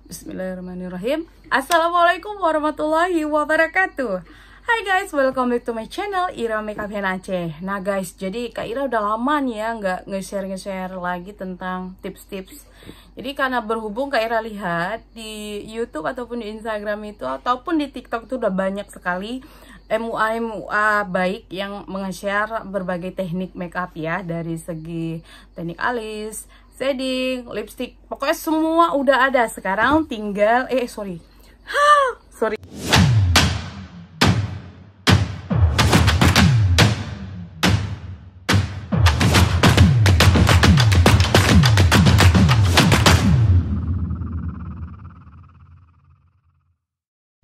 Bismillahirrahmanirrahim. Assalamualaikum warahmatullahi wabarakatuh. Hai guys, welcome back to my channel Ira Makeup Hen Aceh. Nah guys, jadi Kak Ira udah lama nih ya nggak nge-share lagi tentang tips-tips. Jadi karena berhubung Kak Ira lihat di YouTube ataupun di Instagram itu ataupun di TikTok itu udah banyak sekali MUA baik yang nge-share berbagai teknik makeup ya, dari segi teknik alis, shading, lipstick, pokoknya semua udah ada. Sekarang tinggal sorry.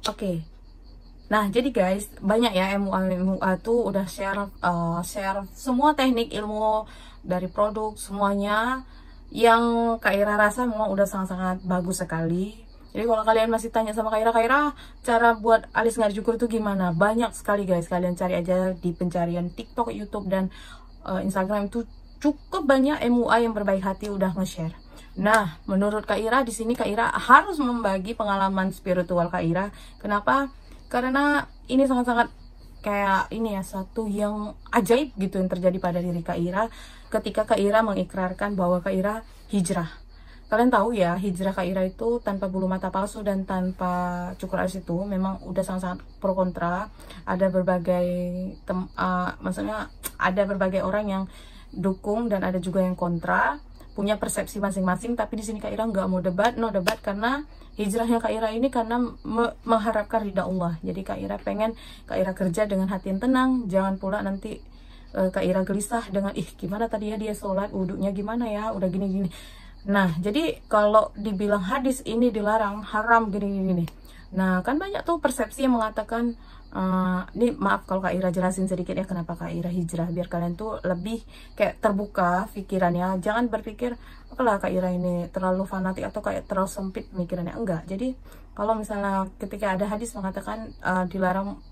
Oke. Nah, jadi guys, banyak ya MUA tuh udah share semua teknik ilmu dari produk semuanya yang Kak Ira rasa memang udah sangat-sangat bagus sekali. Jadi kalau kalian masih tanya sama Kak Ira, cara buat alis ngarjukur itu gimana? Banyak sekali guys, kalian cari aja di pencarian TikTok, YouTube, dan Instagram itu cukup banyak MUA yang berbaik hati udah nge-share. Nah, menurut Kak Ira di sini Kak Ira harus membagi pengalaman spiritual Kak Ira. Kenapa? Karena ini sangat-sangat kayak ini ya, satu yang ajaib gitu yang terjadi pada diri Kak Ira ketika Kak Ira mengikrarkan bahwa Kak Ira hijrah. Kalian tahu ya, hijrah Kak Ira itu tanpa bulu mata palsu dan tanpa cukur alis itu memang udah sangat-sangat pro kontra. Ada berbagai maksudnya ada berbagai orang yang dukung dan ada juga yang kontra, punya persepsi masing-masing. Tapi di sini Kak Ira nggak mau no debat, karena hijrahnya Kak Ira ini karena mengharapkan ridha Allah. Jadi Kak Ira pengen Kak Ira kerja dengan hati yang tenang, jangan pula nanti Kak Ira gelisah dengan gimana tadi ya dia sholat, wudhunya gimana ya, udah gini-gini. Nah, jadi kalau dibilang hadis ini dilarang, haram, gini-gini. Nah, kan banyak tuh persepsi yang mengatakan ini maaf kalau Kak Ira jelasin sedikit ya kenapa Kak Ira hijrah, biar kalian tuh lebih kayak terbuka pikirannya. Jangan berpikir apalah Kak Ira ini terlalu fanatik atau kayak terlalu sempit pemikirannya, enggak. Jadi kalau misalnya ketika ada hadis mengatakan dilarang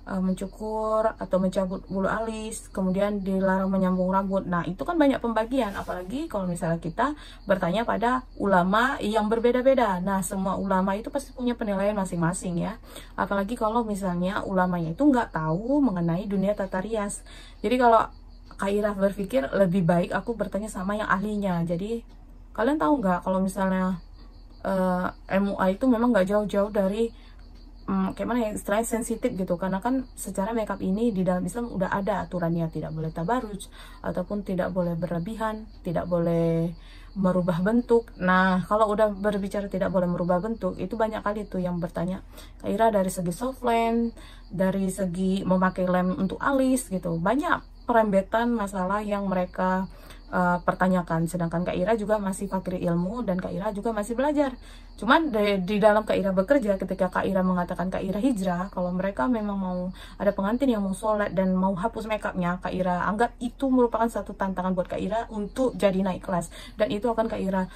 mencukur atau mencabut bulu alis, kemudian dilarang menyambung rambut. Nah, itu kan banyak pembagian, apalagi kalau misalnya kita bertanya pada ulama yang berbeda-beda. Nah, semua ulama itu pasti punya penilaian masing-masing ya. Apalagi kalau misalnya ulamanya itu nggak tahu mengenai dunia tata rias. Jadi kalau Kak Ira berpikir lebih baik aku bertanya sama yang ahlinya. Jadi kalian tahu nggak kalau misalnya MUA itu memang nggak jauh-jauh dari kayak mana ya, istilahnya sensitif gitu, karena kan secara makeup ini di dalam Islam udah ada aturannya, tidak boleh tabaruj ataupun tidak boleh berlebihan, tidak boleh merubah bentuk. Nah, kalau udah berbicara tidak boleh merubah bentuk, itu banyak kali tuh yang bertanya Kak Ira dari segi soft lens, dari segi memakai lem untuk alis gitu, banyak perembetan masalah yang mereka pertanyakan. Sedangkan Kak Ira juga masih fakir ilmu dan Kak Ira juga masih belajar. Cuman di dalam Kak Ira bekerja, ketika Kak Ira mengatakan Kak Ira hijrah, kalau mereka memang mau ada pengantin yang mau sholat dan mau hapus makeupnya, Kak Ira anggap itu merupakan satu tantangan buat Kak Ira untuk jadi naik kelas, dan itu akan Kak Ira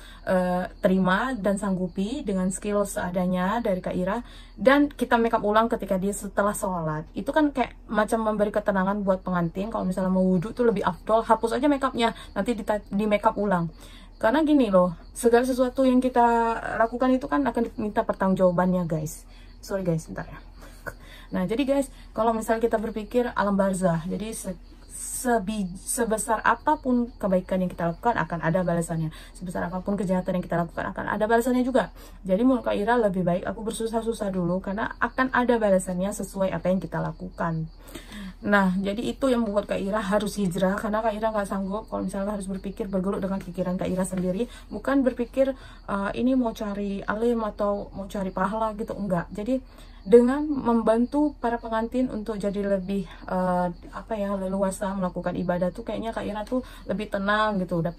terima dan sanggupi dengan skill seadanya dari Kak Ira. Dan kita makeup ulang ketika dia setelah sholat, itu kan kayak macam memberi ketenangan buat pengantin. Kalau misalnya mau wudhu tuh lebih afdol hapus aja makeupnya, nanti di makeup ulang. Karena gini loh, segala sesuatu yang kita lakukan itu kan akan diminta pertanggungjawabannya guys. Sorry guys, bentar ya. Nah, jadi guys, kalau misalnya kita berpikir alam barzah, jadi sebesar apapun kebaikan yang kita lakukan akan ada balasannya, sebesar apapun kejahatan yang kita lakukan akan ada balasannya juga. Jadi menurut Kak Ira lebih baik aku bersusah-susah dulu, karena akan ada balasannya sesuai apa yang kita lakukan. Nah, jadi itu yang membuat Kak Ira harus hijrah, karena Kak Ira nggak sanggup kalau misalnya harus berpikir bergelut dengan pikiran Kak Ira sendiri, bukan berpikir ini mau cari alim atau mau cari pahala gitu, enggak. Jadi dengan membantu para pengantin untuk jadi lebih leluasa melakukan ibadah tuh kayaknya Kak Ira tuh lebih tenang gitu, udah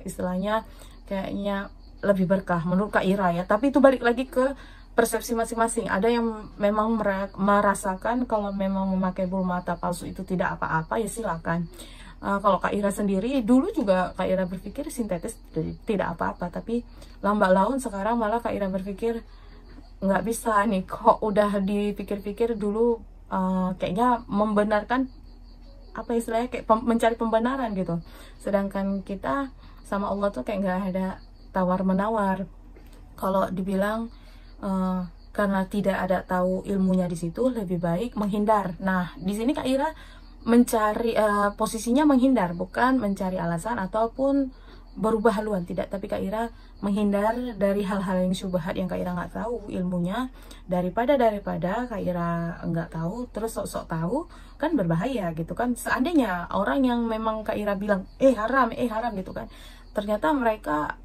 istilahnya kayaknya lebih berkah menurut Kak Ira ya. Tapi itu balik lagi ke persepsi masing-masing. Ada yang memang merasakan kalau memang memakai bulu mata palsu itu tidak apa-apa, ya silakan. Kalau Kak Ira sendiri dulu juga Kak Ira berpikir sintetis tidak apa-apa, tapi lambat laun sekarang malah Kak Ira berpikir nggak bisa nih, kok udah dipikir-pikir dulu kayaknya membenarkan apa istilahnya, kayak mencari pembenaran gitu. Sedangkan kita sama Allah tuh kayak nggak ada tawar menawar. kalau dibilang karena tidak ada tahu ilmunya di situ, lebih baik menghindar. Nah, di sini Kak Ira mencari posisinya menghindar, bukan mencari alasan ataupun berubah haluan, tidak, tapi Kak Ira menghindar dari hal-hal yang syubhat yang Kak Ira nggak tahu ilmunya, daripada Kak Ira nggak tahu terus sok-sok tahu, kan berbahaya gitu kan. Seandainya orang yang memang Kak Ira bilang haram gitu kan, ternyata mereka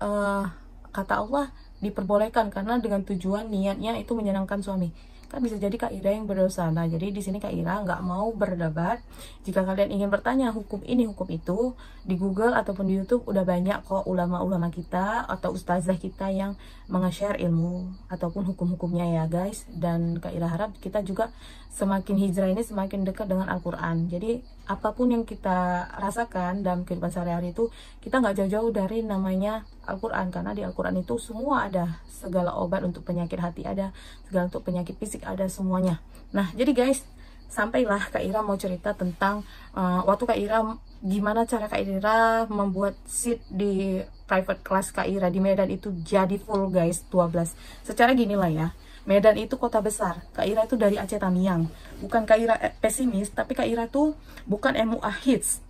kata Allah diperbolehkan karena dengan tujuan niatnya itu menyenangkan suami, kan bisa jadi Kak Ira yang berdosa. Nah, jadi di sini Kak Ira nggak mau berdebat. Jika kalian ingin bertanya hukum ini hukum itu, di Google ataupun di YouTube udah banyak kok ulama-ulama kita atau ustazah kita yang menge-share ilmu ataupun hukum-hukumnya ya guys. Dan Kak Ira harap kita juga semakin hijrah ini semakin dekat dengan Al-Quran. Jadi apapun yang kita rasakan dalam kehidupan sehari-hari itu, kita nggak jauh-jauh dari namanya Al-Quran, karena di Al-Quran itu semua ada, segala obat untuk penyakit hati ada, segala untuk penyakit fisik ada, semuanya. Nah, jadi guys, sampailah Kak Ira mau cerita tentang waktu Kak Ira, gimana cara Kak Ira membuat seat di private class Kak Ira di Medan itu jadi full guys, 12. Secara gini lah ya, Medan itu kota besar, Kak Ira itu dari Aceh Tamiang. Bukan Kak Ira pesimis, tapi Kak Ira tuh bukan MUA hits.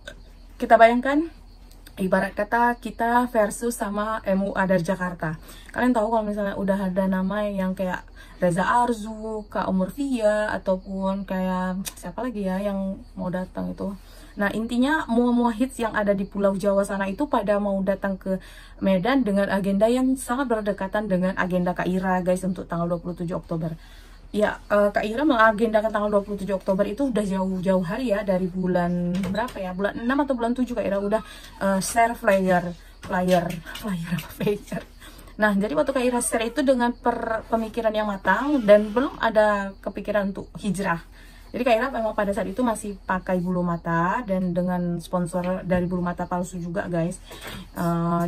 Kita bayangkan ibarat kata kita versus sama MUA dari Jakarta. Kalian tahu kalau misalnya udah ada nama yang kayak Reza Arzu, Kak Umur Via, ataupun kayak siapa lagi ya yang mau datang itu. Nah, intinya mua-mua hits yang ada di Pulau Jawa sana itu pada mau datang ke Medan dengan agenda yang sangat berdekatan dengan agenda Kak Ira guys untuk tanggal 27 Oktober. Ya, Kak Ira mengagendakan tanggal 27 Oktober itu udah jauh-jauh hari ya, dari bulan berapa ya, bulan 6 atau bulan 7 Kak Ira udah share flyer. Nah, jadi waktu Kak Ira share itu dengan pemikiran yang matang dan belum ada kepikiran untuk hijrah. Jadi Kak Ira memang pada saat itu masih pakai bulu mata dan dengan sponsor dari bulu mata palsu juga guys.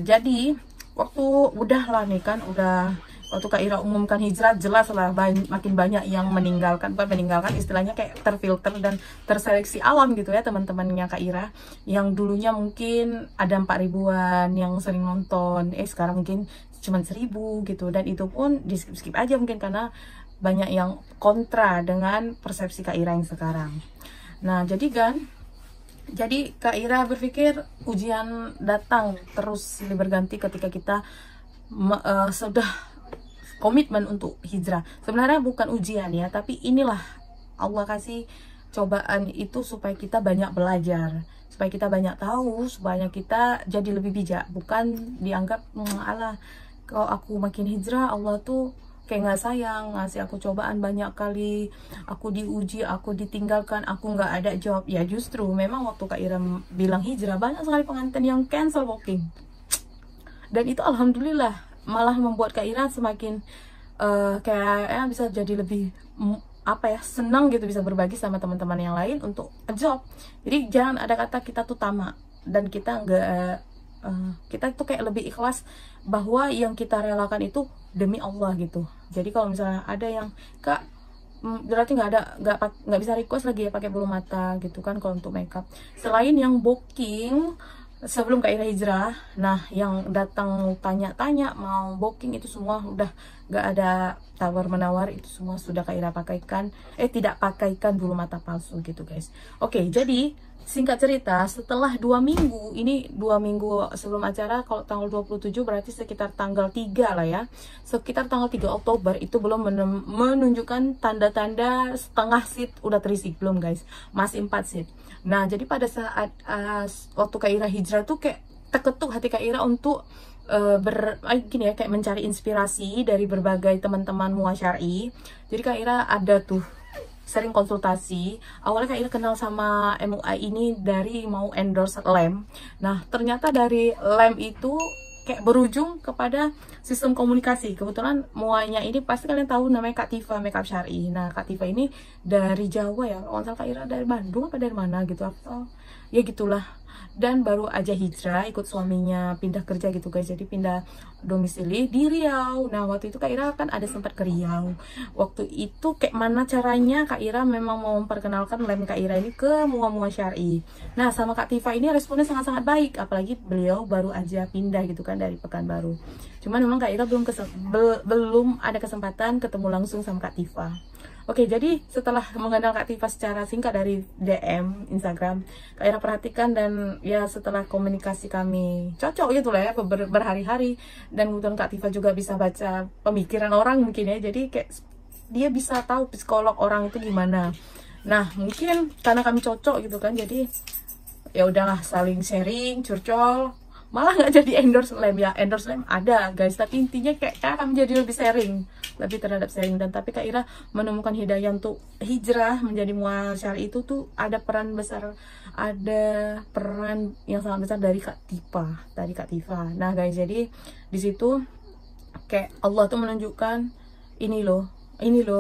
Jadi waktu udah lah nih kan, waktu Kak Ira umumkan hijrah, jelas lah makin banyak yang meninggalkan, bukan meninggalkan, istilahnya kayak terfilter dan terseleksi alam gitu ya teman-temannya Kak Ira, yang dulunya mungkin ada 4 ribuan yang sering nonton, sekarang mungkin cuma 1000 gitu, dan itu pun di skip aja mungkin karena banyak yang kontra dengan persepsi Kak Ira yang sekarang. Nah, jadi Kak Ira berpikir ujian datang terus silih berganti ketika kita sudah komitmen untuk hijrah. Sebenarnya bukan ujian ya, tapi inilah Allah kasih cobaan itu supaya kita banyak belajar, supaya kita banyak tahu, supaya kita jadi lebih bijak. Bukan dianggap alah kalau aku makin hijrah Allah tuh kayak nggak sayang, ngasih aku cobaan banyak kali, aku diuji, aku ditinggalkan, aku nggak ada job. Ya justru memang waktu Kak Ira bilang hijrah, banyak sekali pengantin yang cancel booking, dan itu alhamdulillah malah membuat Kak Ira semakin kayak bisa jadi lebih senang gitu, bisa berbagi sama teman-teman yang lain untuk job. Jadi jangan ada kata kita tuh tamak, dan kita kita tuh kayak lebih ikhlas bahwa yang kita relakan itu demi Allah gitu. Jadi kalau misalnya ada yang Kak berarti nggak bisa request lagi ya pakai bulu mata gitu kan kalau untuk makeup, selain yang booking sebelum Kak Ira hijrah. Nah, yang datang tanya-tanya mau booking itu semua udah gak ada tawar menawar, itu semua sudah Kak Ira pakaikan, tidak pakaikan bulu mata palsu gitu guys. Oke, jadi singkat cerita, setelah 2 minggu, ini 2 minggu sebelum acara, kalau tanggal 27 berarti sekitar tanggal 3 lah ya, sekitar tanggal 3 Oktober itu belum menunjukkan tanda-tanda setengah seat udah terisi, belum guys, masih 4 seat. Nah, jadi pada saat waktu Kak Ira hijrah tuh kayak terketuk hati Kak Ira untuk gini ya, kayak mencari inspirasi dari berbagai teman-teman MUA Syar'i. Jadi Kak Ira ada tuh sering konsultasi. Awalnya Kak Ira kenal sama MUA ini dari mau endorse lem. Nah, ternyata dari lem itu kayak berujung kepada sistem komunikasi. Kebetulan MUA-nya ini pasti kalian tahu namanya Kak Tifa Makeup Syar'i. Nah, Kak Tifa ini dari Jawa ya. Kak Ira dari Bandung apa dari mana gitu. Ya gitulah. dan baru aja hijrah, ikut suaminya pindah kerja gitu guys, jadi pindah domisili di Riau. Nah waktu itu Kak Ira kan ada sempat ke Riau. Waktu itu kayak mana caranya Kak Ira memang mau memperkenalkan lem Kak Ira ini ke mua-mua syar'i. Nah sama Kak Tifa ini responnya sangat-sangat baik, apalagi beliau baru aja pindah gitu kan dari Pekanbaru. Cuman memang Kak Ira belum ada kesempatan ketemu langsung sama Kak Tifa. Oke, jadi setelah mengenal Kak Tifa secara singkat dari DM Instagram, Kak Ira perhatikan, dan ya setelah komunikasi kami cocok gitu lah ya berhari-hari, dan kemudian Kak Tifa juga bisa baca pemikiran orang mungkin ya, jadi kayak dia bisa tahu psikolog orang itu gimana. Nah mungkin karena kami cocok gitu kan, jadi ya udahlah saling sharing, curcol. Malah nggak jadi endorse lem ya, endorse lem ada guys, tapi intinya kayak kami jadi lebih sharing, lebih terhadap sharing. Dan tapi Kak Ira menemukan hidayah untuk hijrah menjadi mua syar'i itu tuh ada peran besar, ada peran yang sangat besar dari Kak Tifa. Nah guys, jadi di situ kayak Allah tuh menunjukkan ini loh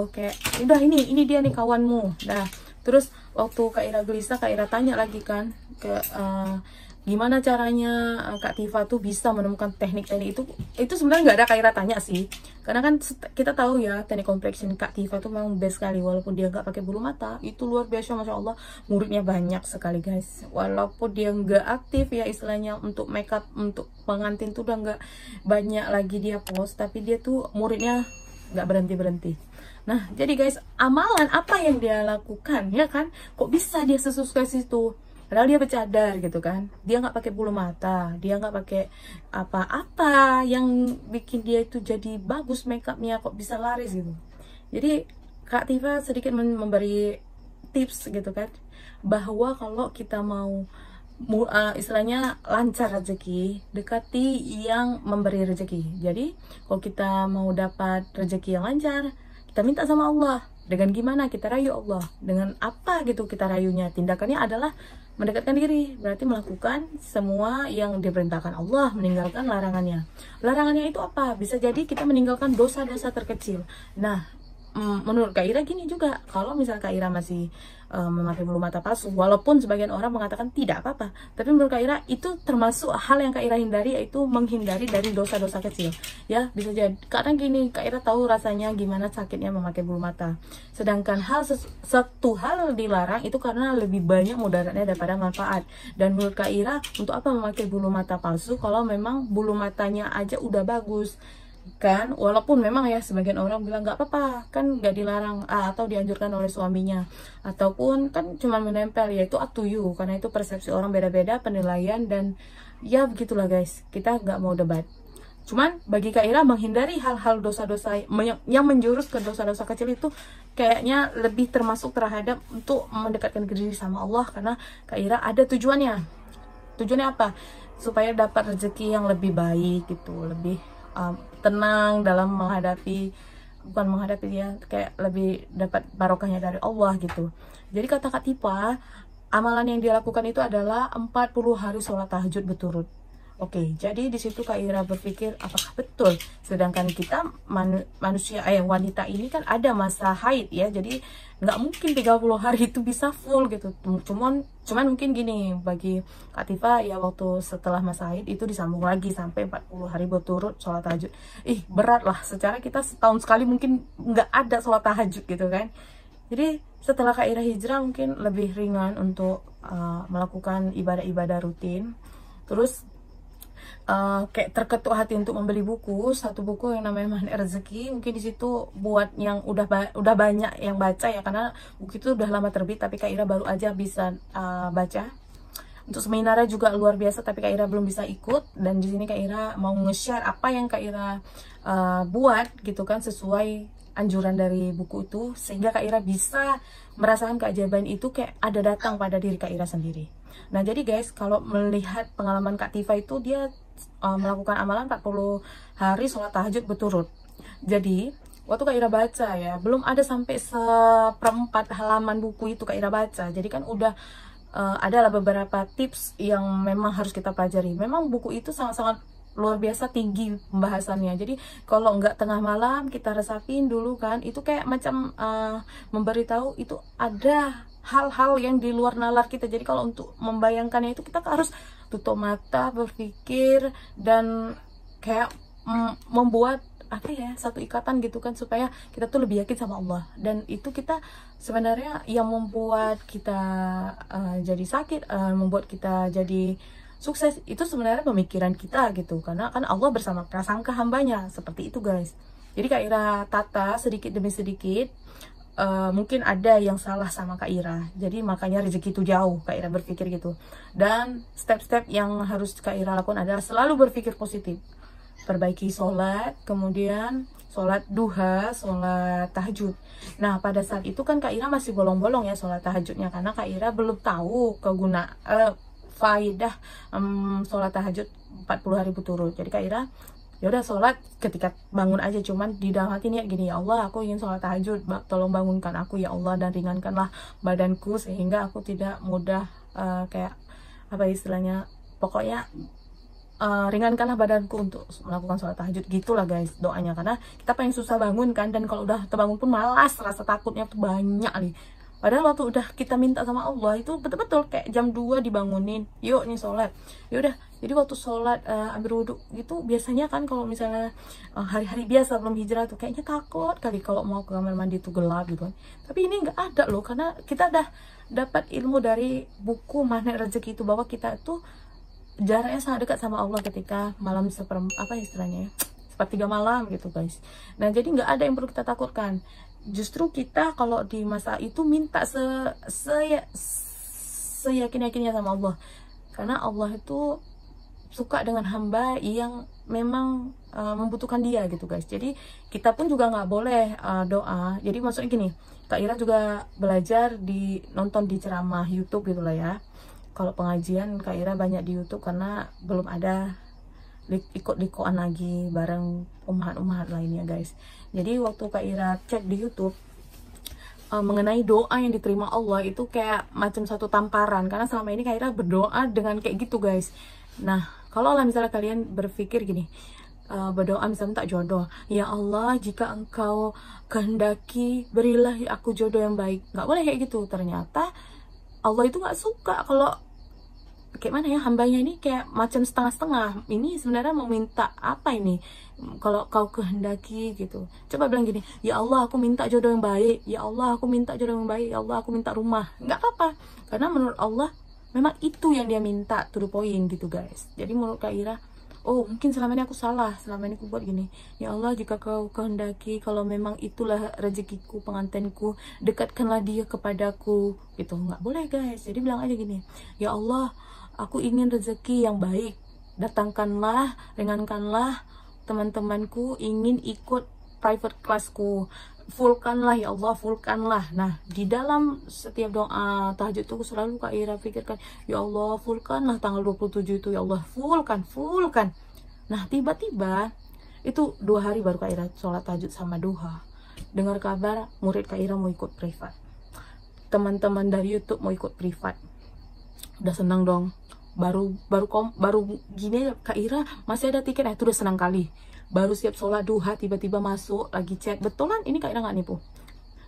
kayak udah ini dia nih kawanmu. Nah terus waktu Kak Ira gelisah, Kak Ira tanya lagi kan ke gimana caranya Kak Tifa tuh bisa menemukan teknik-teknik itu sebenarnya nggak ada Kak Ira tanya sih, karena kan kita tahu ya teknik complexion Kak Tifa tuh memang best sekali. Walaupun dia nggak pakai bulu mata, itu luar biasa, masya Allah, muridnya banyak sekali guys. Walaupun dia nggak aktif ya istilahnya untuk makeup, untuk pengantin tuh udah nggak banyak lagi dia post, tapi dia tuh muridnya nggak berhenti. Nah jadi guys, amalan apa yang dia lakukan ya kan, kok bisa dia sesukses itu? Padahal dia bercadar gitu kan, dia nggak pakai bulu mata, dia nggak pakai apa-apa yang bikin dia itu jadi bagus makeupnya, kok bisa laris gitu. Jadi Kak Tifa sedikit memberi tips gitu kan, bahwa kalau kita mau istilahnya lancar rezeki, dekati yang memberi rezeki. Jadi kalau kita mau dapat rezeki yang lancar, kita minta sama Allah. Dengan gimana kita rayu Allah? Dengan apa gitu kita rayunya? Tindakannya adalah mendekatkan diri, berarti melakukan semua yang diperintahkan Allah, meninggalkan larangannya. Larangannya itu apa? Bisa jadi kita meninggalkan dosa-dosa terkecil. Nah menurut Kak Ira gini juga, kalau misalnya Kak Ira masih memakai bulu mata palsu, walaupun sebagian orang mengatakan tidak apa-apa, tapi menurut Kak Ira itu termasuk hal yang Kak Ira hindari, yaitu menghindari dari dosa-dosa kecil ya. Bisa jadi kadang gini, Kak Ira tahu rasanya gimana sakitnya memakai bulu mata, sedangkan satu hal dilarang itu karena lebih banyak mudaratnya daripada manfaat. Dan menurut Kak Ira, untuk apa memakai bulu mata palsu kalau memang bulu matanya aja udah bagus kan? Walaupun memang ya sebagian orang bilang nggak apa-apa kan, nggak dilarang atau dianjurkan oleh suaminya, ataupun kan cuma menempel, ya itu up to you, karena itu persepsi orang beda-beda, penilaian, dan ya begitulah guys, kita nggak mau debat. Cuman bagi Kak Ira, menghindari hal-hal dosa-dosa yang menjurus ke dosa-dosa kecil itu kayaknya lebih termasuk terhadap untuk mendekatkan diri sama Allah, karena Kak Ira ada tujuannya. Tujuannya apa? Supaya dapat rezeki yang lebih baik gitu, lebih tenang dalam menghadapi dia, kayak lebih dapat barokahnya dari Allah gitu. Jadi kata Kak Tifa, amalan yang dia lakukan itu adalah 40 hari sholat tahajud berturut. Oke, jadi di situ Kak Ira berpikir, apakah betul? Sedangkan kita manusia, wanita ini kan ada masa haid ya, jadi nggak mungkin 30 hari itu bisa full gitu. Cuman mungkin gini, bagi Kak Tifa ya, waktu setelah masa haid itu disambung lagi sampai 40 hari berturut sholat tahajud. Berat lah, secara kita setahun sekali mungkin nggak ada sholat tahajud gitu kan. Jadi setelah Kak Ira hijrah mungkin lebih ringan untuk melakukan ibadah-ibadah rutin. Terus kayak terketuk hati untuk membeli satu buku yang namanya Magnet Rezeki. Mungkin di situ buat yang udah banyak yang baca ya, karena buku itu udah lama terbit tapi Kak Ira baru aja bisa baca. Untuk seminarnya juga luar biasa, tapi Kak Ira belum bisa ikut, dan di sini Kak Ira mau nge-share apa yang Kak Ira buat gitu kan, sesuai anjuran dari buku itu, sehingga Kak Ira bisa merasakan keajaiban itu kayak ada datang pada diri Kak Ira sendiri. Nah jadi guys, kalau melihat pengalaman Kak Tifa itu, dia melakukan amalan 40 hari sholat tahajud berturut. Jadi waktu Kak Ira baca ya, belum ada sampai seperempat halaman buku itu Kak Ira baca, jadi kan udah adalah beberapa tips yang memang harus kita pelajari. Memang buku itu sangat-sangat luar biasa tinggi pembahasannya. Jadi kalau nggak tengah malam kita resapin dulu kan, itu kayak macam memberitahu itu ada hal-hal yang di luar nalar kita. Jadi kalau untuk membayangkannya itu kita harus tutup mata, berpikir, dan kayak membuat apa ya, satu ikatan gitu kan, supaya kita tuh lebih yakin sama Allah. Dan itu kita sebenarnya yang membuat kita jadi sakit, membuat kita jadi sukses, itu sebenarnya pemikiran kita gitu, karena kan Allah bersama prasangka hambanya, seperti itu guys. Jadi Kak Ira tata sedikit demi sedikit. Mungkin ada yang salah sama Kak Ira, jadi makanya rezeki itu jauh, Kak Ira berpikir gitu. Dan step-step yang harus Kak Ira lakukan adalah selalu berpikir positif, perbaiki sholat, kemudian sholat duha, sholat tahajud. Nah pada saat itu kan Kak Ira masih bolong-bolong ya sholat tahajudnya, karena Kak Ira belum tahu faidah sholat tahajud 40 hari berturut. Jadi Kak Ira ya udah sholat ketika bangun aja, cuman di dalam hati niat gini, ya Allah aku ingin sholat tahajud, tolong bangunkan aku ya Allah, dan ringankanlah badanku sehingga aku tidak mudah kayak apa istilahnya, pokoknya ringankanlah badanku untuk melakukan sholat tahajud, gitulah guys doanya. Karena kita paling susah bangun kan, dan kalau udah terbangun pun malas, rasa takutnya tuh banyak nih. Padahal waktu udah kita minta sama Allah itu betul-betul kayak jam 2 dibangunin, yuk nih sholat, ya udah. Jadi waktu sholat ambil wudhu gitu, biasanya kan kalau misalnya hari-hari biasa belum hijrah tuh kayaknya takut kali kalau mau ke kamar mandi tuh gelap gitu kan. Tapi ini nggak ada loh, karena kita udah dapat ilmu dari buku Magnet Rezeki itu, bahwa kita tuh jaraknya sangat dekat sama Allah ketika malam apa istilahnya ya, sepertiga malam gitu guys. Nah jadi nggak ada yang perlu kita takutkan. Justru kita kalau di masa itu minta seyakin-yakinnya sama Allah, karena Allah itu suka dengan hamba yang memang membutuhkan dia gitu guys. Jadi kita pun juga nggak boleh doa. Jadi maksudnya gini, Kak Ira juga belajar nonton di ceramah YouTube gitu lah ya. Kalau pengajian Kak Ira banyak di YouTube karena belum ada ikut-ikoan lagi bareng umat-umat lainnya guys. Jadi waktu Kak Ira cek di YouTube mengenai doa yang diterima Allah itu kayak macam satu tamparan, karena selama ini Kak Ira berdoa dengan kayak gitu guys. Nah kalau lah misalnya kalian berpikir gini, berdoa misalnya tak jodoh, ya Allah jika engkau kehendaki berilah aku jodoh yang baik, nggak boleh kayak gitu. Ternyata Allah itu nggak suka kalau kayak mana ya, hambanya ini kayak macam setengah-setengah. Ini sebenarnya mau minta apa ini? Kalau kau kehendaki gitu, coba bilang gini, ya Allah aku minta jodoh yang baik, ya Allah aku minta jodoh yang baik, ya Allah aku minta rumah, nggak apa-apa, karena menurut Allah memang itu yang dia minta, to the point gitu guys. Jadi menurut Kak Ira, oh mungkin selama ini aku salah, selama ini aku buat gini, ya Allah jika kau kehendaki, kalau memang itulah rezekiku, pengantenku, dekatkanlah dia kepadaku gitu. Nggak boleh guys. Jadi bilang aja gini, ya Allah aku ingin rezeki yang baik, datangkanlah, ringankanlah teman-temanku ingin ikut private classku, fullkanlah ya Allah, fullkanlah. Nah di dalam setiap doa tahajud itu selalu Kak Ira pikirkan, ya Allah fullkanlah tanggal 27 itu, ya Allah fullkan. Nah tiba-tiba itu 2 hari baru Kak Ira sholat tahajud sama duha, dengar kabar murid Kak Ira mau ikut privat, teman-teman dari YouTube mau ikut privat. Udah senang dong, baru gini Kak Ira masih ada tiket, itu udah senang kali. Baru siap sholat duha tiba-tiba masuk lagi chat, betulan ini Kak Ira nggak nipu,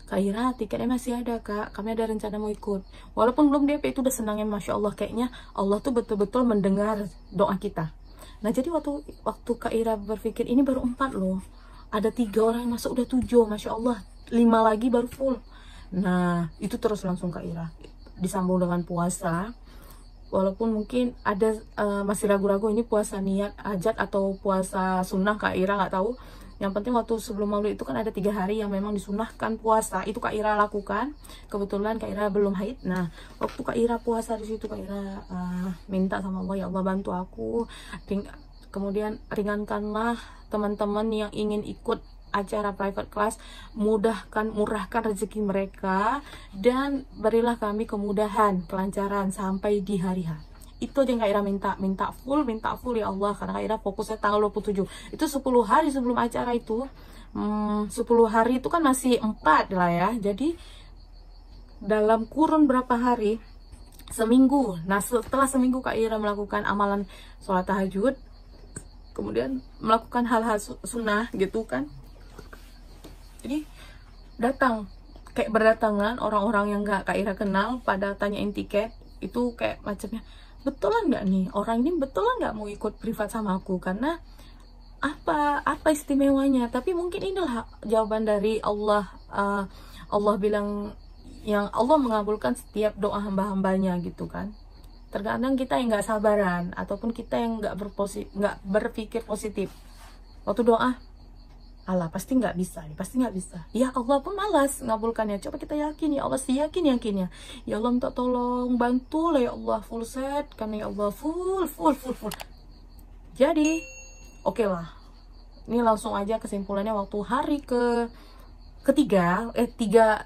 Kak Ira tiketnya masih ada Kak, kami ada rencana mau ikut. Walaupun belum DP itu udah senangnya, Masya Allah, kayaknya Allah tuh betul-betul mendengar doa kita. Nah jadi waktu Kak Ira berpikir ini baru 4 loh, ada 3 orang yang masuk udah 7, Masya Allah, 5 lagi baru full. Nah itu terus langsung Kak Ira disambung dengan puasa. Walaupun mungkin ada masih ragu-ragu ini puasa niat hajat atau puasa sunnah, Kak Ira nggak tahu. Yang penting waktu sebelum maulid itu kan ada 3 hari yang memang disunahkan puasa, itu Kak Ira lakukan. Kebetulan Kak Ira belum haid. Nah waktu Kak Ira puasa di situ Kak Ira minta sama Allah, ya Allah bantu aku, kemudian ringankanlah teman-teman yang ingin ikut acara private class, murahkan rezeki mereka, dan berilah kami kemudahan, kelancaran sampai di hari H. Itu aja yang Kak Ira minta full ya Allah, karena Kak Ira fokusnya tanggal 27 itu 10 hari sebelum acara itu. 10 hari itu kan masih 4 lah ya, jadi dalam kurun berapa hari, seminggu. Nah setelah seminggu Kak Ira melakukan amalan sholat tahajud, kemudian melakukan hal-hal sunnah gitu kan, jadi datang kayak berdatangan orang-orang yang nggak Kak Ira kenal pada tanyain tiket. Itu kayak macamnya, betulan nggak nih orang ini, betulan nggak mau ikut privat sama aku, karena apa istimewanya. Tapi mungkin inilah jawaban dari Allah. Allah bilang yang Allah mengabulkan setiap doa hamba-hambanya gitu kan. Terkadang kita yang nggak sabaran, ataupun kita yang nggak berpikir positif waktu doa, Allah pasti nggak bisa, pasti nggak bisa. Ya Allah pun malas ngabulkannya. Coba kita yakin, ya Allah, yakinnya. Ya Allah minta tolong bantu lah ya Allah, full set karena ya Allah full. Jadi oke lah, ini langsung aja kesimpulannya. Waktu hari ketiga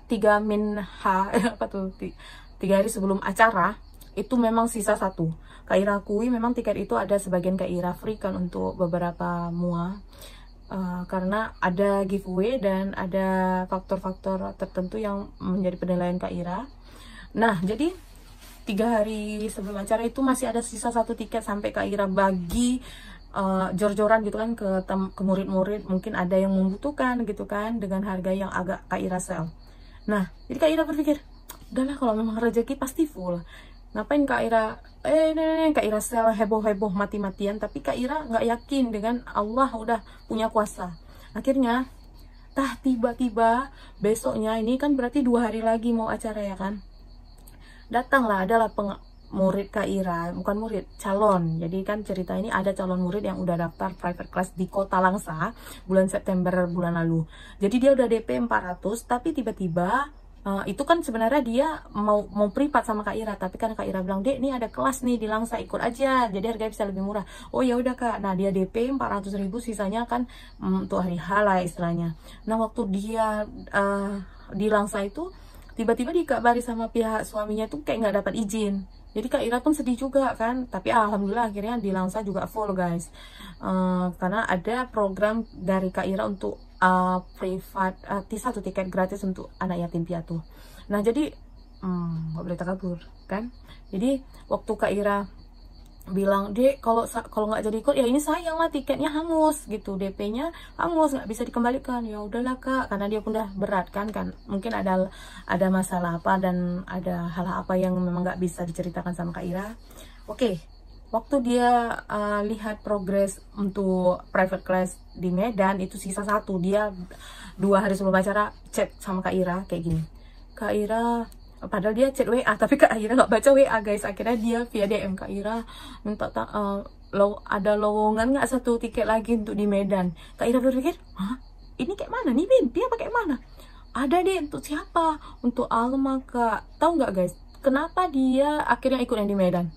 tiga min h apa tuh 3 hari sebelum acara itu memang sisa 1. Kak Ira akui memang tiket itu ada sebagian Kak Ira free kan untuk beberapa mua. Karena ada giveaway dan ada faktor-faktor tertentu yang menjadi penilaian Kak Ira. Nah, jadi 3 hari sebelum acara itu masih ada sisa 1 tiket sampai Kak Ira bagi jor-joran gitu kan ke murid-murid. Mungkin ada yang membutuhkan gitu kan dengan harga yang agak Kak Ira sell. Nah, jadi Kak Ira berpikir, udahlah kalau memang rezeki pasti full. Ngapain Kak Ira Kak Ira sel heboh-heboh mati-matian, tapi Kak Ira nggak yakin dengan Allah udah punya kuasa. Akhirnya tiba-tiba besoknya, ini kan berarti 2 hari lagi mau acara ya kan, datanglah adalah murid Kak Ira, bukan murid, calon. Jadi kan cerita ini ada calon murid yang udah daftar private class di Kota Langsa bulan September bulan lalu. Jadi dia udah DP 400, tapi tiba-tiba itu kan sebenarnya dia mau privat sama Kak Ira, tapi kan Kak Ira bilang, Dek, ini ada kelas nih di Langsa, ikut aja, jadi harganya bisa lebih murah. Oh ya udah Kak. Nah, dia DP 400.000, sisanya kan untuk hari H lah istilahnya. Nah, waktu dia di Langsa itu tiba-tiba dikabari sama pihak suaminya tuh kayak nggak dapat izin. Jadi Kak Ira pun sedih juga kan, tapi alhamdulillah akhirnya di Langsa juga full guys. Karena ada program dari Kak Ira untuk privat, 1 tiket gratis untuk anak yatim piatu. Nah, jadi nggak boleh takabur kan. Jadi waktu Kak Ira bilang, Dek, kalau nggak jadi ikut ya ini sayang lah, tiketnya hangus gitu, DP-nya hangus, nggak bisa dikembalikan. Ya udahlah Kak, karena dia pun udah berat kan mungkin ada masalah apa dan ada hal apa yang memang nggak bisa diceritakan sama Kak Ira. Oke, waktu dia lihat progres untuk private class di Medan itu sisa 1, dia 2 hari sebelum acara chat sama Kak Ira kayak gini, Kak Ira, padahal dia chat WA tapi Kak Ira nggak baca WA guys. Akhirnya dia via DM, Kak Ira minta ada lowongan nggak 1 tiket lagi untuk di Medan. Kak Ira berpikir, hah, ini kayak mana nih mimpi apa kayak mana? Ada deh, untuk siapa? Untuk Alma Kak. Tahu nggak guys, kenapa dia akhirnya ikut yang di Medan?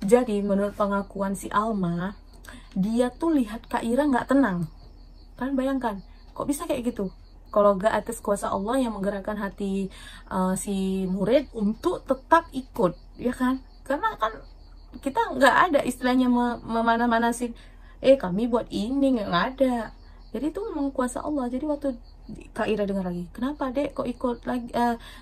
Jadi menurut pengakuan si Alma, dia tuh lihat Kak Ira nggak tenang. Kan bayangkan, kok bisa kayak gitu? Kalau gak atas kuasa Allah yang menggerakkan hati si murid untuk tetap ikut, ya kan? Karena kan kita nggak ada istilahnya memana-manasin, kami buat ini, nggak ada. Jadi itu memang kuasa Allah. Jadi waktu Kak Ira dengar lagi, kenapa Dek kok ikut lagi,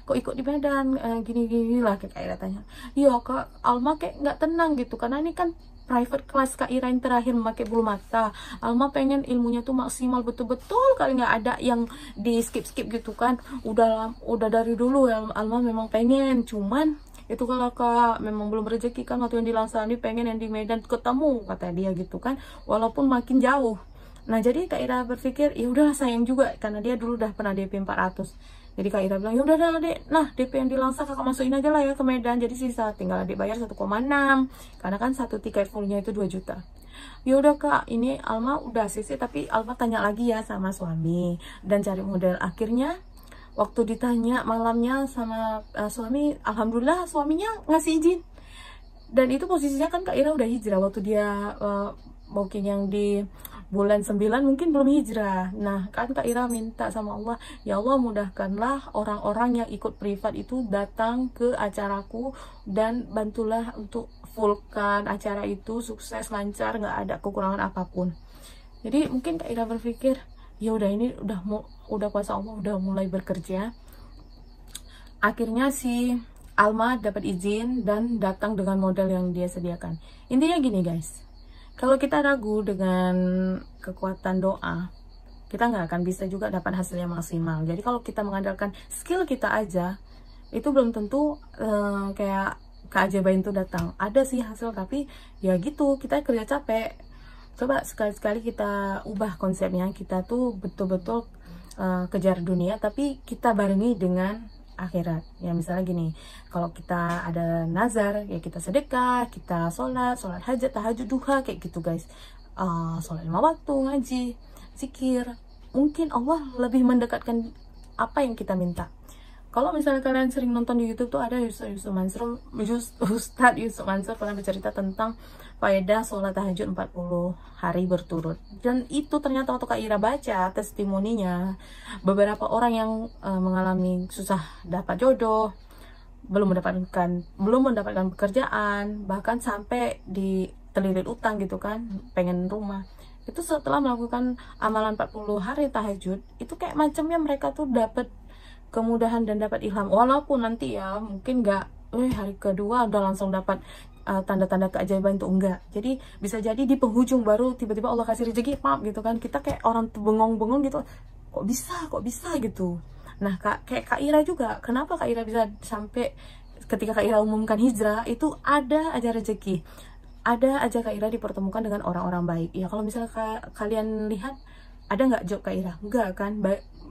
kok ikut di Medan, gini lah, Kak Ira tanya. Iya Kak, Alma kayak nggak tenang gitu, karena ini kan private class Kak Ira yang terakhir memakai bulu mata. Alma pengen ilmunya tuh maksimal betul-betul, kali nggak ada yang di skip gitu kan. Udah dari dulu ya Alma memang pengen, cuman itu kalau Kak memang belum rezeki kan, waktu yang di Langsa ini pengen yang di Medan ketemu, kata dia gitu kan, walaupun makin jauh. Nah, jadi Kak Ira berpikir, ya udahlah sayang juga karena dia dulu udah pernah DP 400. Jadi Kak Ira bilang, ya udah Dek, nah DP yang di Langsa Kakak masukin aja lah ya ke Medan, jadi sisa tinggal Adik bayar 1,6, karena kan 1 tiket fullnya itu 2 juta. Ya udah Kak, ini Alma udah sisi, tapi Alma tanya lagi ya sama suami dan cari model. Akhirnya waktu ditanya malamnya sama suami, alhamdulillah suaminya ngasih izin. Dan itu posisinya kan Kak Ira udah hijrah waktu dia booking yang di bulan 9 mungkin belum hijrah. Nah kan Kak Ira minta sama Allah, ya Allah mudahkanlah orang-orang yang ikut privat itu datang ke acaraku dan bantulah untuk fullkan acara itu sukses lancar, nggak ada kekurangan apapun. Jadi mungkin Kak Ira berpikir, ya udah ini udah kuasa Allah udah mulai bekerja. Akhirnya si Alma dapat izin dan datang dengan model yang dia sediakan. Intinya gini guys, kalau kita ragu dengan kekuatan doa, kita nggak akan bisa juga dapat hasil yang maksimal. Jadi kalau kita mengandalkan skill kita aja, itu belum tentu kayak keajaiban itu datang. Ada sih hasil, tapi ya gitu, kita kerja capek. Coba sekali-sekali kita ubah konsepnya, kita tuh betul-betul kejar dunia, tapi kita barengi dengan akhirat. Ya misalnya gini, kalau kita ada nazar, ya kita sedekah, kita sholat hajat, tahajud, duha, kayak gitu guys. Sholat 5 waktu, ngaji, zikir. Mungkin Allah lebih mendekatkan apa yang kita minta. Kalau misalnya kalian sering nonton di YouTube tuh ada Ustadz Yusuf Mansur pernah bercerita tentang faedah sholat tahajud 40 hari berturut. Dan itu ternyata waktu Kak Ira baca testimoninya, beberapa orang yang mengalami susah dapat jodoh, belum mendapatkan pekerjaan, bahkan sampai terlilit utang gitu kan, pengen rumah. Itu setelah melakukan amalan 40 hari tahajud, itu kayak macamnya mereka tuh dapat kemudahan dan dapat ilham. Walaupun nanti ya mungkin nggak hari kedua udah langsung dapat tanda-tanda keajaiban, itu enggak. Jadi bisa jadi di penghujung baru tiba-tiba Allah kasih rezeki, pap gitu kan. Kita kayak orang bengong-bengong gitu, kok bisa gitu. Nah kayak Kak Ira juga, kenapa Kak Ira bisa sampai ketika Kak Ira umumkan hijrah itu ada aja rezeki, ada aja Kak Ira dipertemukan dengan orang-orang baik. Ya kalau misalnya kalian lihat, ada nggak job Kak Ira? Enggak kan.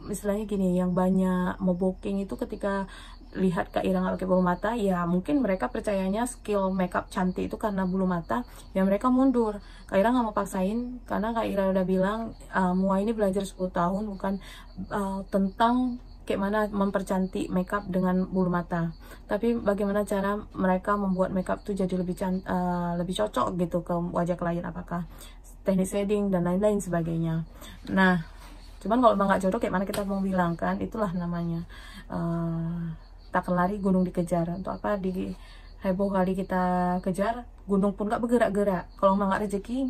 Misalnya gini, yang banyak mau booking itu ketika lihat Kak Ira nggak pakai bulu mata, ya mungkin mereka percayanya skill makeup cantik itu karena bulu mata, ya mereka mundur. Kak Ira nggak mau paksain, karena Kak Ira udah bilang Mua ini belajar 10 tahun bukan tentang kayak mana mempercantik makeup dengan bulu mata, tapi bagaimana cara mereka membuat makeup tuh jadi lebih cocok gitu ke wajah klien, apakah teknik shading dan lain-lain sebagainya. Nah cuman kalau emang nggak jodoh, kayak mana kita mau bilang kan, itulah namanya tak akan lari gunung dikejar. Untuk apa di heboh kali kita kejar, gunung pun nggak bergerak-gerak. Kalau emang nggak rezeki,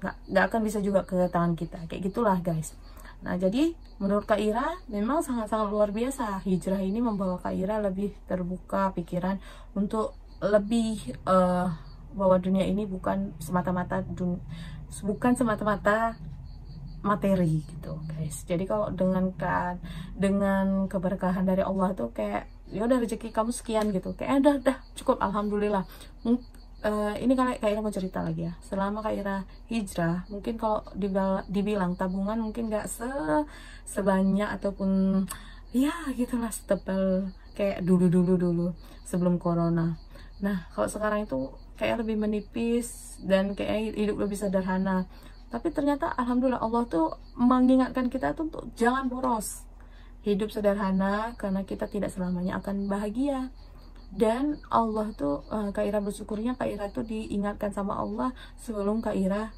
nggak akan bisa juga ke tangan kita. Kayak gitulah guys. Nah jadi menurut Kak Ira memang sangat-sangat luar biasa. Hijrah ini membawa Kak Ira lebih terbuka pikiran untuk lebih bahwa dunia ini bukan semata-mata materi gitu guys. Jadi kalau dengan keberkahan dari Allah tuh kayak ya udah rezeki kamu sekian gitu, kayak udah cukup, alhamdulillah. Ini Kak Ira mau cerita lagi ya, selama Kak Ira hijrah, mungkin kalau dibilang tabungan mungkin nggak sebanyak ataupun ya gitulah setebal kayak dulu sebelum corona. Nah kalau sekarang itu kayak lebih menipis dan kayak hidup lebih sederhana. Tapi ternyata alhamdulillah Allah tuh mengingatkan kita tuh untuk jangan boros, hidup sederhana, karena kita tidak selamanya akan bahagia. Dan Allah tuh Kak Ira bersyukurnya Kak Ira tuh diingatkan sama Allah sebelum Kak Ira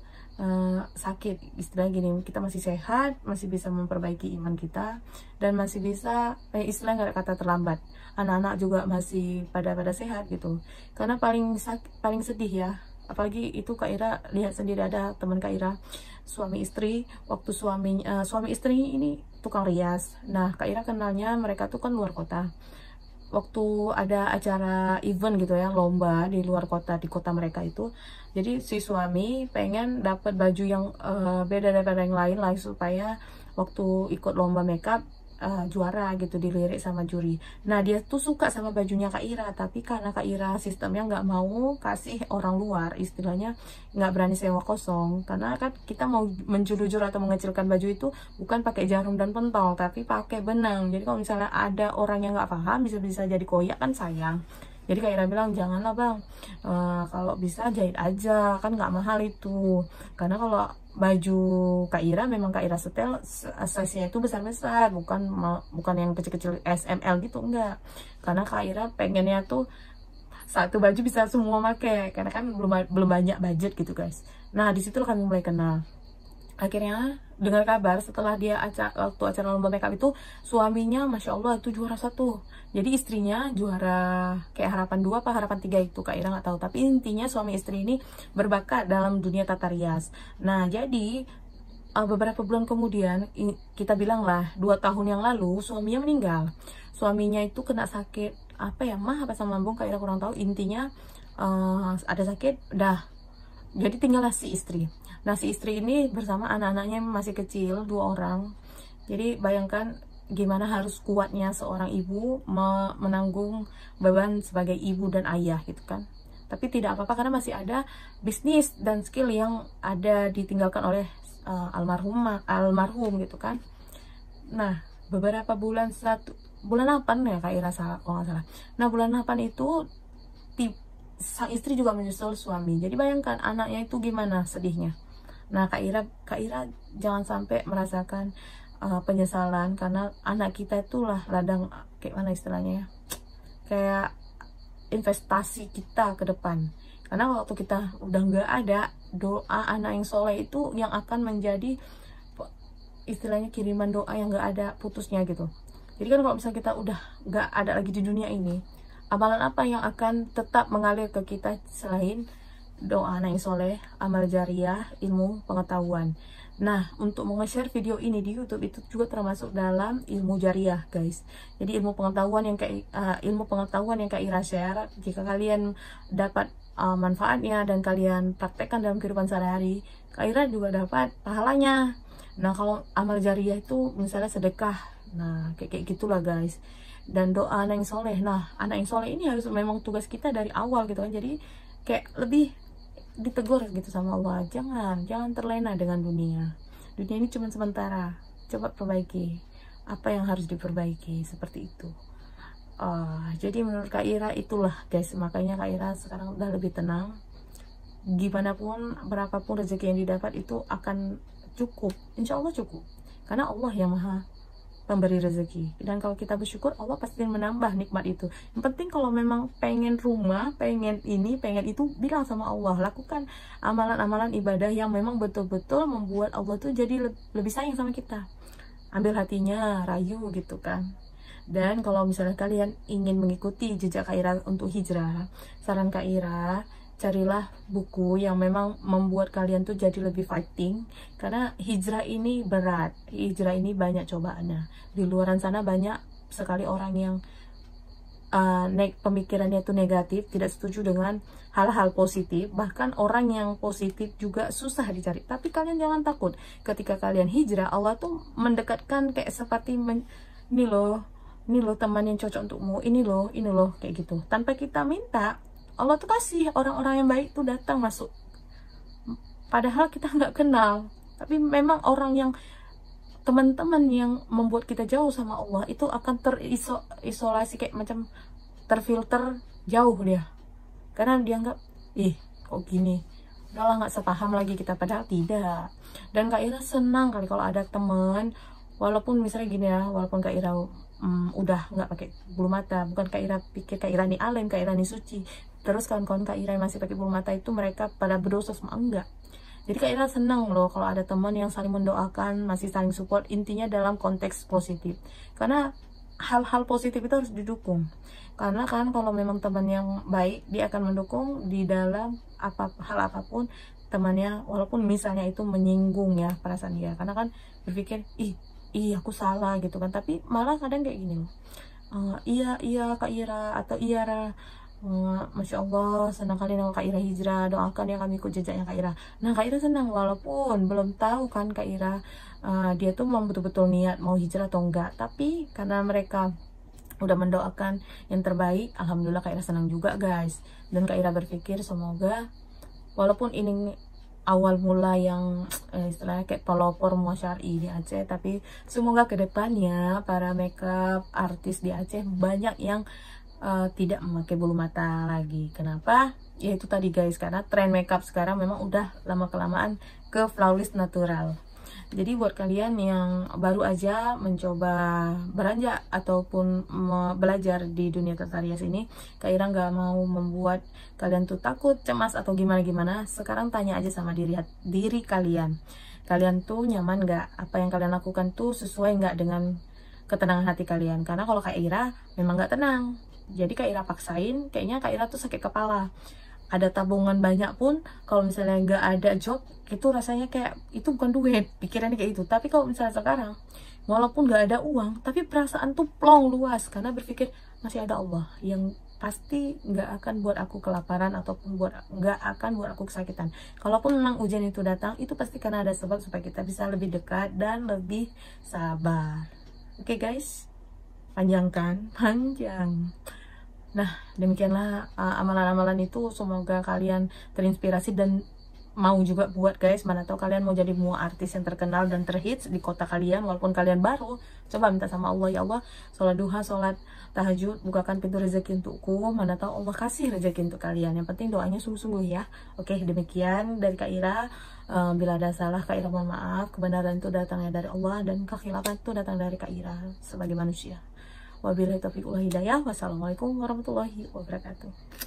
sakit. Istilah gini, kita masih sehat, masih bisa memperbaiki iman kita, dan masih bisa istilah nggak ada kata terlambat. Anak-anak juga masih pada sehat gitu. Karena paling sedih ya, apalagi itu Kak Ira lihat sendiri, ada teman Kak Ira suami istri, waktu suami istri ini tukang rias. Nah Kak Ira kenalnya mereka tuh kan luar kota. Waktu ada acara event gitu ya, lomba di luar kota, di kota mereka itu, jadi si suami pengen dapat baju yang beda daripada yang lain lah, supaya waktu ikut lomba makeup juara gitu, dilirik sama juri. Nah dia tuh suka sama bajunya Kak Ira, tapi karena Kak Ira sistemnya nggak mau kasih orang luar, istilahnya nggak berani sewa kosong, karena kan kita mau menjulujur atau mengecilkan baju itu bukan pakai jarum dan pentol, tapi pakai benang. Jadi kalau misalnya ada orang yang nggak paham, bisa jadi koyak kan sayang. Jadi Kak Ira bilang, janganlah bang, kalau bisa jahit aja, kan nggak mahal itu. Karena kalau baju Kak Ira memang Kak Ira setel size-nya itu besar-besar, bukan yang kecil-kecil SML gitu, enggak. Karena Kak Ira pengennya tuh satu baju bisa semua pakai, karena kan belum banyak budget gitu guys. Nah disitu kami mulai kenal. Akhirnya dengar kabar setelah dia waktu acara lomba makeup itu, suaminya Masya Allah itu juara 1. Jadi istrinya juara kayak harapan 2 apa harapan 3 itu Kak Ira nggak tahu. Tapi intinya suami istri ini berbakat dalam dunia tata rias. Nah jadi beberapa bulan kemudian, kita bilang lah 2 tahun yang lalu, suaminya meninggal. Suaminya itu kena sakit apa ya, mah apa asam lambung, Kak Ira kurang tahu. Intinya ada sakit, dah. Jadi tinggallah si istri. Nah, si istri ini bersama anak-anaknya masih kecil, 2 orang. Jadi bayangkan gimana harus kuatnya seorang ibu menanggung beban sebagai ibu dan ayah gitu kan. Tapi tidak apa-apa karena masih ada bisnis dan skill yang ada ditinggalkan oleh almarhum gitu kan. Nah, beberapa bulan, bulan 8 ya Kak Ira salah kalau nggak salah. Nah, bulan 8 itu sang istri juga menyusul suami. Jadi bayangkan anaknya itu gimana sedihnya. Nah, Kak Ira jangan sampai merasakan penyesalan karena anak kita itulah ladang, kayak mana istilahnya ya, kayak investasi kita ke depan. Karena waktu kita udah nggak ada, doa anak yang soleh itu yang akan menjadi istilahnya kiriman doa yang nggak ada putusnya gitu. Jadi kan kalau misalnya kita udah nggak ada lagi di dunia ini, amalan apa yang akan tetap mengalir ke kita selain doa anak yang soleh, amal jariah, ilmu pengetahuan. Nah, untuk nge-share video ini di YouTube itu juga termasuk dalam ilmu jariah, guys. Jadi ilmu pengetahuan yang Kak Ira share, jika kalian dapat manfaatnya dan kalian praktekkan dalam kehidupan sehari-hari, Kak Ira juga dapat pahalanya. Nah, kalau amal jariah itu misalnya sedekah, nah kayak gitulah guys. Dan doa anak yang soleh. Nah, anak yang soleh ini harus memang tugas kita dari awal gitu kan. Jadi kayak lebih ditegur gitu sama Allah, jangan terlena dengan dunia ini cuma sementara, coba perbaiki apa yang harus diperbaiki, seperti itu. Jadi menurut Kak Ira itulah guys, makanya Kak Ira sekarang udah lebih tenang. Gimana pun, berapapun rezeki yang didapat itu akan cukup, insya Allah cukup, karena Allah yang maha pemberi rezeki. Dan kalau kita bersyukur, Allah pasti menambah nikmat itu. Yang penting kalau memang pengen rumah, pengen ini, pengen itu, bilang sama Allah. Lakukan amalan-amalan ibadah yang memang betul-betul membuat Allah tuh jadi lebih sayang sama kita. Ambil hatinya, rayu gitu kan. Dan kalau misalnya kalian ingin mengikuti jejak Kak Ira untuk hijrah, saran Kak Ira, carilah buku yang memang membuat kalian tuh jadi lebih fighting, karena hijrah ini berat, hijrah ini banyak cobaannya. Di luaran sana banyak sekali orang yang pemikirannya itu negatif, tidak setuju dengan hal-hal positif. Bahkan orang yang positif juga susah dicari. Tapi kalian jangan takut, ketika kalian hijrah, Allah tuh mendekatkan kayak seperti ini loh teman yang cocok untukmu, ini loh kayak gitu. Tanpa kita minta, Allah tuh kasih orang-orang yang baik tuh datang masuk, padahal kita nggak kenal. Tapi memang orang yang teman-teman yang membuat kita jauh sama Allah itu akan terisolasi, kayak macam terfilter jauh dia, karena dianggap kok gini, udahlah nggak sepaham lagi kita, padahal tidak. Dan Kak Ira senang kali kalau ada teman, walaupun misalnya gini ya, walaupun Kak Ira udah nggak pakai bulu mata, bukan Kak Ira pikir Kak Ira ini alim, Kak Ira ini suci, terus kawan-kawan Kak Ira yang masih pakai bulu mata itu mereka pada berdosa semua, enggak. Jadi Kak Ira senang loh kalau ada teman yang saling mendoakan, masih saling support, intinya dalam konteks positif. Karena hal-hal positif itu harus didukung. Karena kan kalau memang teman yang baik, dia akan mendukung di dalam hal apapun temannya, walaupun misalnya itu menyinggung ya perasaan dia. Karena kan berpikir, aku salah gitu kan. Tapi malah kadang kayak gini loh, iya Kak Ira, atau iya Masya Allah, senang kali dengan Kak Ira hijrah, doakan ya kami ikut jejaknya Kak Ira. Nah, Kak Ira senang, walaupun belum tahu kan Kak Ira dia tuh mau betul-betul niat mau hijrah atau enggak, tapi karena mereka udah mendoakan yang terbaik, alhamdulillah Kak Ira senang juga guys. Dan Kak Ira berpikir semoga walaupun ini awal mula yang istilahnya kayak pelopor muasyari di Aceh, tapi semoga kedepannya para makeup artis di Aceh banyak yang tidak memakai bulu mata lagi. Kenapa? Ya itu tadi guys, karena tren makeup sekarang memang udah lama-kelamaan ke flawless natural. Jadi buat kalian yang baru aja mencoba beranjak ataupun belajar di dunia tata rias ini, Kak Ira nggak mau membuat kalian tuh takut, cemas atau gimana-gimana. Sekarang tanya aja sama diri kalian. Kalian tuh nyaman nggak? Apa yang kalian lakukan tuh sesuai nggak dengan ketenangan hati kalian? Karena kalau Kak Ira memang nggak tenang. Jadi Kak Ira paksain, kayaknya Kak Ira tuh sakit kepala. Ada tabungan banyak pun, kalau misalnya nggak ada job, itu rasanya kayak itu bukan duit, pikirannya kayak itu. Tapi kalau misalnya sekarang, walaupun nggak ada uang, tapi perasaan tuh plong luas, karena berpikir masih ada Allah yang pasti nggak akan buat aku kelaparan ataupun nggak akan buat aku kesakitan. Kalaupun memang ujian itu datang, itu pasti karena ada sebab supaya kita bisa lebih dekat dan lebih sabar. Oke guys, panjang kan? Panjang. Nah, demikianlah amalan-amalan itu. Semoga kalian terinspirasi dan mau juga buat guys. Mana tahu kalian mau jadi artis yang terkenal dan terhits di kota kalian walaupun kalian baru. Coba minta sama Allah, ya Allah, sholat duha, sholat tahajud, bukakan pintu rezeki untukku. Mana tahu Allah kasih rezeki untuk kalian. Yang penting doanya sungguh-sungguh ya. Oke, demikian dari Kak Ira. Bila ada salah, Kak Ira mohon maaf. Kebenaran itu datangnya dari Allah dan kekhilafan itu datang dari Kak Ira sebagai manusia. Wabillahi taufiq wal hidayah. Wassalamualaikum warahmatullahi wabarakatuh.